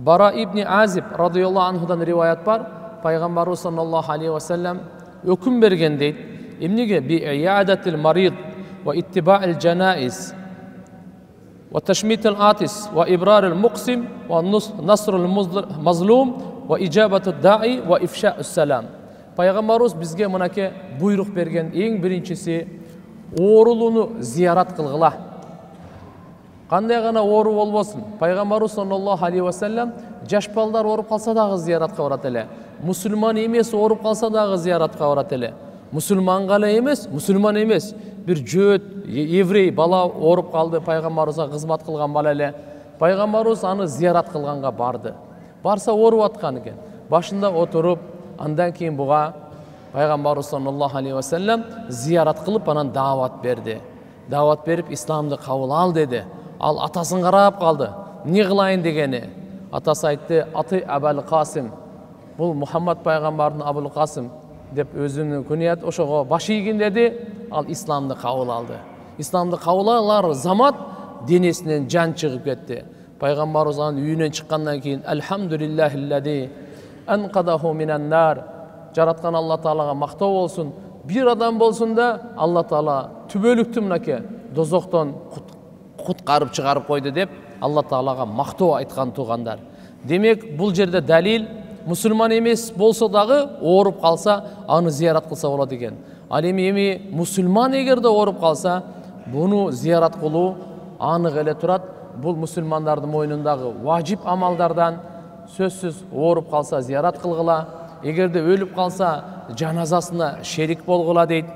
Бара ибн Азиб радиаллаху анхудан риваят бар, пайғамбарыбыз саллаллаху алейхи ва саллям өкім берген дейді. Эмнеге? Би иядатил марид ва иттибаил жанаиз ва ташмитил атис ва ибрарил муқсим ва насрул мазлум ва иджабату даи ва ифшаус салам. Пайғамбарыбыз бізге мынаке бұйрық берген ең біріншісі оорулуну зиярат қылғыла. Қандай ғана оору болбосын. Пайғамбарыбыз саллаллаху алейхи ва саллям жаш балдар ооруп қалса дағы зияратқа барат эле. Мусульман емес ооруп қалса дағы зияратқа барат эле. Мусульман ғана емес, мусульман емес, бір жөт еврей бала ооруп қалды, пайғамбарыбызға қызмат қылған бала эле. Пайғамбарыбыз аны зиярат қылғанға барды. Барса ооруп атқан екен. Башында отырып, андан кейін бұға пайғамбарыбыз саллаллаху алейхи ва саллям зиярат қылып, анан дават берді. Дават беріп, исламды қабыл ал деді. Ал атасын қарап қалды. Не қылайын дегені? Атасы айтты, аты Абул Қасым. Бұл Мұхаммад пайғамбардың Абул Қасым деп өзінің күният ошоға баш ийгин деді. Ал исламды қабыл алды. Исламды қабыл алар замат денесінен жан шығып кетті. Пайғамбарыбыз үйінен шыққаннан кейін Альхамдулиллахиллади анқадаху минан нар. Жаратқан Алла Таалаға мақтау болсын. Bir адам болсын да Алла Таала түбөлүктү мынаке дозоқтон құтқарып шығарып қойды деп Алла Таалаға мақтау айтқан туғандар. Демек бұл жерде дәлел мұсылман емес болса дағы ооруп қалса аны зиярат қылса болады екен. Ал эми мұсылман егерде ооруп қалса бұны зиярат қылу анық эле турат. Бұл мұсылмандардың мойнындағы важип амалдардан. Сөзсіз ооруп қалса зиярат қылғыла, егерде өліп қалса жаназасына шерик болғыла дейді.